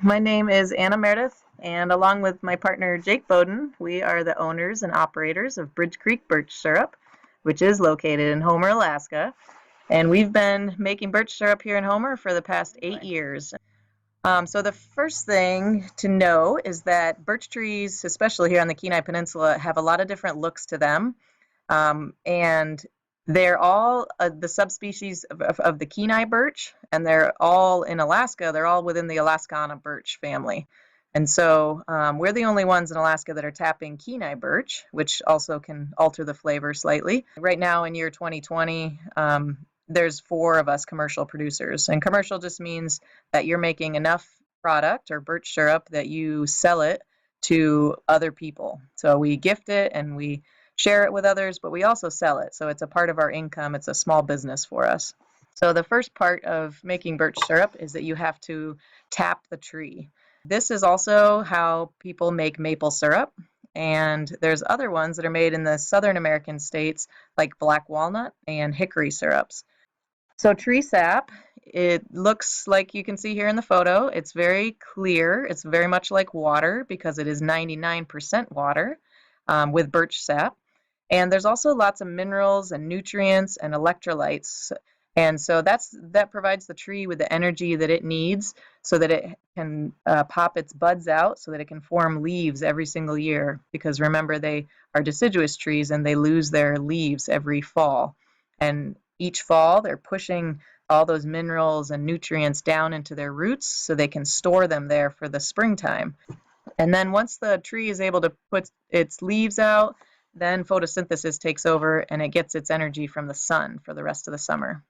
My name is Anna Meredith, and along with my partner Jake Bowden, we are the owners and operators of Bridge Creek Birch Syrup, which is located in Homer, Alaska. And we've been making birch syrup here in Homer for the past 8 years. So the first thing to know is that birch trees, especially here on the Kenai Peninsula, have a lot of different looks to them. And they're all the subspecies of the Kenai birch, and they're all in Alaska. They're all within the Alaskan birch family. And so we're the only ones in Alaska that are tapping Kenai birch, which also can alter the flavor slightly. Right now in year 2020, there's 4 of us commercial producers. And commercial just means that you're making enough product or birch syrup that you sell it to other people. So we gift it and we share it with others, but we also sell it. So it's a part of our income. It's a small business for us. So the first part of making birch syrup is that you have to tap the tree. This is also how people make maple syrup. And there's other ones that are made in the Southern American states like black walnut and hickory syrups. So tree sap, it looks like you can see here in the photo. It's very clear. It's very much like water because it is 99% water with birch sap. And there's also lots of minerals and nutrients and electrolytes. And so that provides the tree with the energy that it needs so that it can pop its buds out so that it can form leaves every single year. Because remember, they are deciduous trees and they lose their leaves every fall. And each fall, they're pushing all those minerals and nutrients down into their roots so they can store them there for the springtime. And then once the tree is able to put its leaves out, then photosynthesis takes over and it gets its energy from the sun for the rest of the summer.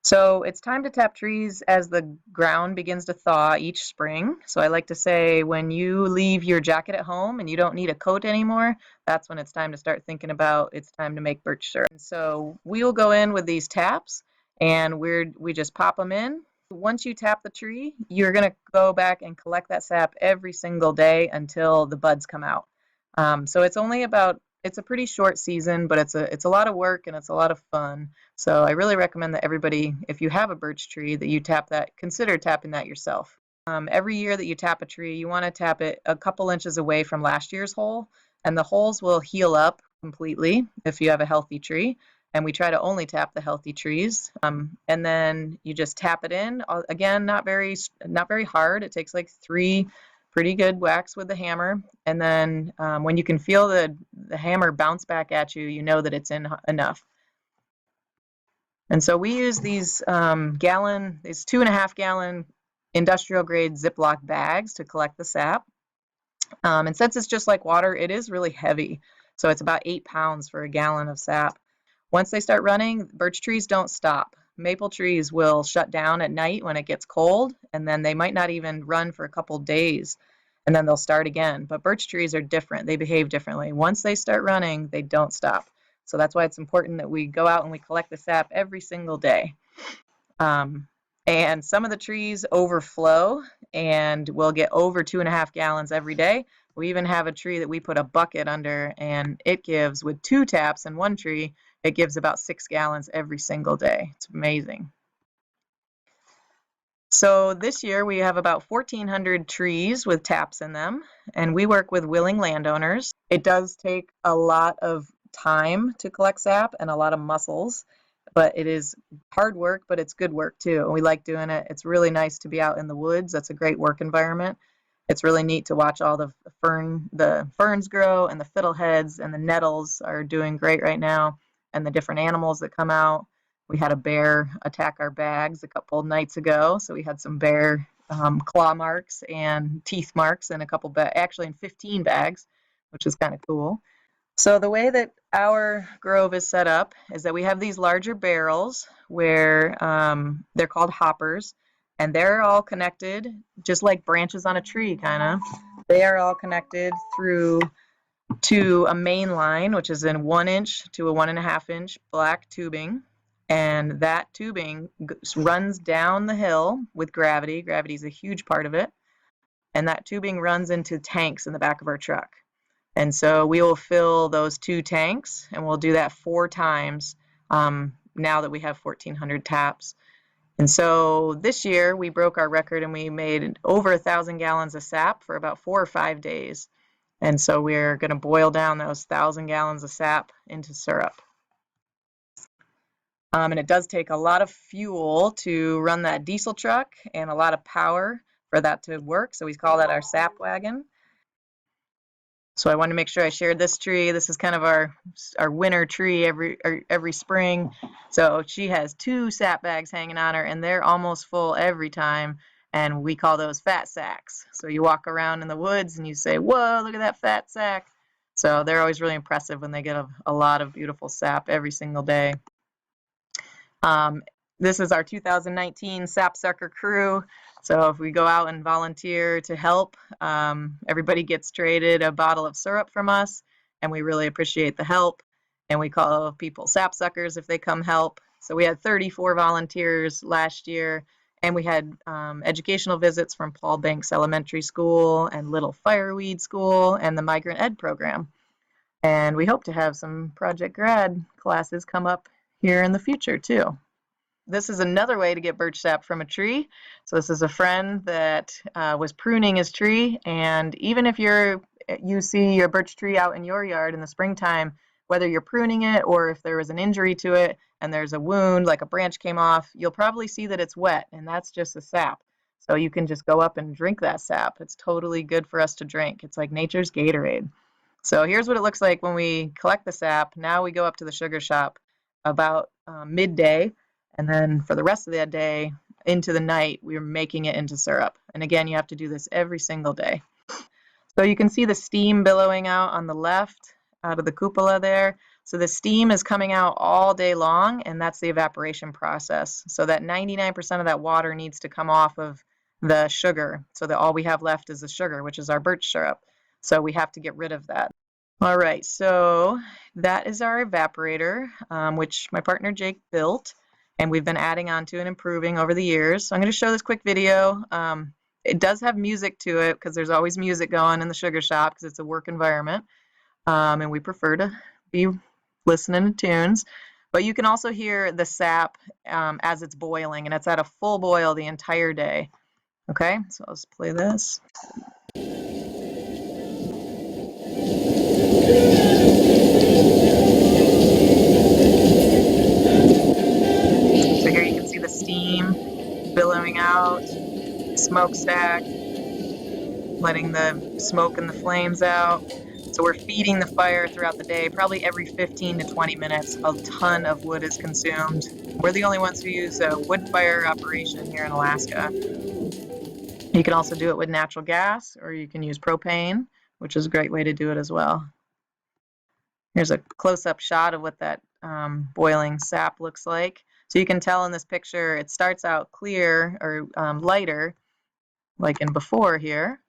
So it's time to tap trees as the ground begins to thaw each spring. So I like to say when you leave your jacket at home and you don't need a coat anymore, that's when it's time to start thinking about it's time to make birch syrup. So we will go in with these taps and we just pop them in. Once you tap the tree, you're going to go back and collect that sap every single day until the buds come out. So it's a pretty short season, but it's a lot of work and it's a lot of fun. So I really recommend that everybody, if you have a birch tree, that you consider tapping that yourself. Every year that you tap a tree, you want to tap it a couple inches away from last year's hole, and the holes will heal up completely if you have a healthy tree. And we try to only tap the healthy trees. And then you just tap it in. Again, not very hard. It takes like 3 pretty good whacks with the hammer. And then when you can feel the hammer bounce back at you, you know that it's in enough. And so we use these 2.5 gallon industrial grade Ziploc bags to collect the sap. And since it's just like water, it is really heavy. So it's about 8 pounds for a gallon of sap. Once they start running, birch trees don't stop. Maple trees will shut down at night when it gets cold, and then they might not even run for a couple days, and then they'll start again. But birch trees are different. They behave differently. Once they start running, they don't stop. So that's why it's important that we go out and we collect the sap every single day. And some of the trees overflow, and we'll get over 2.5 gallons every day. We even have a tree that we put a bucket under, and it gives, with 2 taps in one tree, it gives about 6 gallons every single day. It's amazing. So this year we have about 1,400 trees with taps in them, and we work with willing landowners. It does take a lot of time to collect sap and a lot of muscles, but it is hard work, but it's good work too. We like doing it. It's really nice to be out in the woods. That's a great work environment. It's really neat to watch all the ferns grow, and the fiddleheads and the nettles are doing great right now, and the different animals that come out. We had a bear attack our bags a couple nights ago, so we had some bear claw marks and teeth marks in actually in 15 bags, which is kind of cool. So the way that our grove is set up is that we have these larger barrels where they're called hoppers, and they're all connected just like branches on a tree, kind of. They are all connected through to a main line, which is in 1 inch to a 1.5 inch black tubing. And that tubing runs down the hill with gravity. Gravity is a huge part of it. And that tubing runs into tanks in the back of our truck. And so we will fill those 2 tanks, and we'll do that 4 times now that we have 1,400 taps. And so this year we broke our record and we made over 1,000 gallons of sap for about 4 or 5 days. And so we're going to boil down those 1,000 gallons of sap into syrup. And it does take a lot of fuel to run that diesel truck and a lot of power for that to work. So we call that our sap wagon. So I wanted to make sure I shared this tree. This is kind of our winter tree every spring. So she has 2 sap bags hanging on her, and they're almost full every time. And we call those fat sacks. So you walk around in the woods and you say, "Whoa, look at that fat sack." So they're always really impressive when they get a lot of beautiful sap every single day. This is our 2019 Sapsucker crew. So if we go out and volunteer to help, everybody gets traded a bottle of syrup from us, and we really appreciate the help. And we call people sapsuckers if they come help. So we had 34 volunteers last year, and we had educational visits from Paul Banks Elementary School and Little Fireweed School and the Migrant Ed program. And we hope to have some Project GRAD classes come up here in the future too. This is another way to get birch sap from a tree. So this is a friend that was pruning his tree, and even if you see your birch tree out in your yard in the springtime, whether you're pruning it or if there was an injury to it and there's a wound, like a branch came off, you'll probably see that it's wet, and that's just the sap. So you can just go up and drink that sap. It's totally good for us to drink. It's like nature's Gatorade. So here's what it looks like when we collect the sap. Now we go up to the sugar shop about midday, and then for the rest of that day into the night, we're making it into syrup. And again, you have to do this every single day. So you can see the steam billowing out on the left out of the cupola there. So the steam is coming out all day long, and that's the evaporation process. So that 99% of that water needs to come off of the sugar, so that all we have left is the sugar, which is our birch syrup. So we have to get rid of that. All right, so that is our evaporator, which my partner Jake built, and we've been adding on to and improving over the years. So I'm going to show this quick video. It does have music to it because there's always music going in the sugar shop because it's a work environment, and we prefer to be listening to tunes. But you can also hear the sap as it's boiling, and it's at a full boil the entire day. Okay, so let's play this. So here you can see the steam billowing out, smokestack, letting the smoke and the flames out. So we're feeding the fire throughout the day. Probably every 15 to 20 minutes, a ton of wood is consumed. We're the only ones who use a wood fire operation here in Alaska. You can also do it with natural gas, or you can use propane, which is a great way to do it as well. Here's a close-up shot of what that boiling sap looks like. So you can tell in this picture, it starts out clear or lighter, like in before here.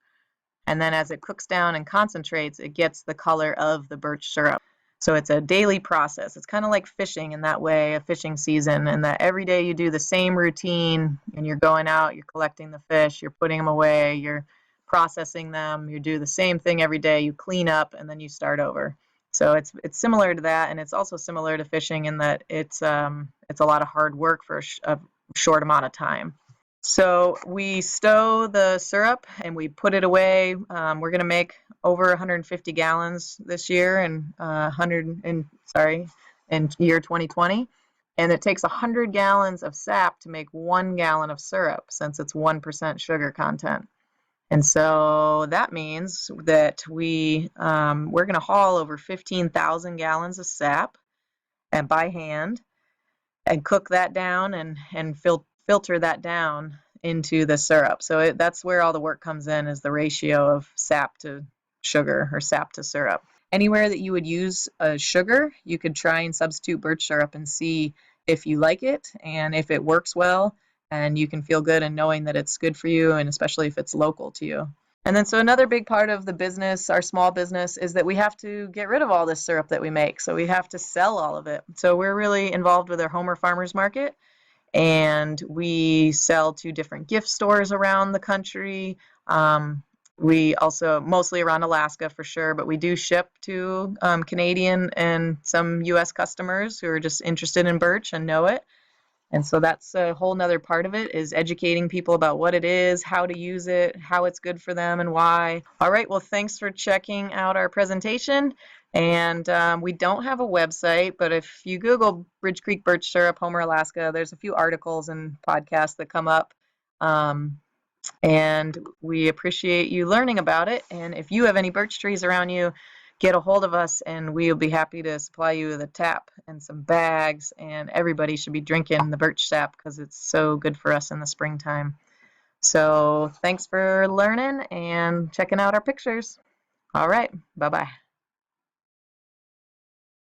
And then as it cooks down and concentrates, it gets the color of the birch syrup. So it's a daily process. It's kind of like fishing in that way, a fishing season, and that every day you do the same routine, and you're going out, you're collecting the fish, you're putting them away, you're processing them, you do the same thing every day, you clean up, and then you start over. So it's similar to that, and it's also similar to fishing in that it's a lot of hard work for a short amount of time. So we stow the syrup and we put it away. We're going to make over 150 gallons this year, and in year 2020. And it takes 100 gallons of sap to make 1 gallon of syrup, since it's 1% sugar content. And so that means that we're going to haul over 15,000 gallons of sap, and by hand, and cook that down and filter that down into the syrup. So that's where all the work comes in, is the ratio of sap to sugar or sap to syrup. Anywhere that you would use a sugar, you could try and substitute birch syrup and see if you like it and if it works well, and you can feel good in knowing that it's good for you, and especially if it's local to you. And then so another big part of the business, our small business, is that we have to get rid of all this syrup that we make. So we have to sell all of it. So we're really involved with our Homer Farmers Market, and we sell to different gift stores around the country. We also, mostly around Alaska for sure, but we do ship to Canadian and some US customers who are just interested in birch and know it. And so that's a whole nother part of it, is educating people about what it is, how to use it, how it's good for them, and why. All right, well, thanks for checking out our presentation. And we don't have a website, but if you Google Bridge Creek Birch Syrup, Homer, Alaska, there's a few articles and podcasts that come up. And we appreciate you learning about it. And if you have any birch trees around you, get a hold of us and we'll be happy to supply you with a tap and some bags. And everybody should be drinking the birch sap because it's so good for us in the springtime. So thanks for learning and checking out our pictures. All right, bye-bye.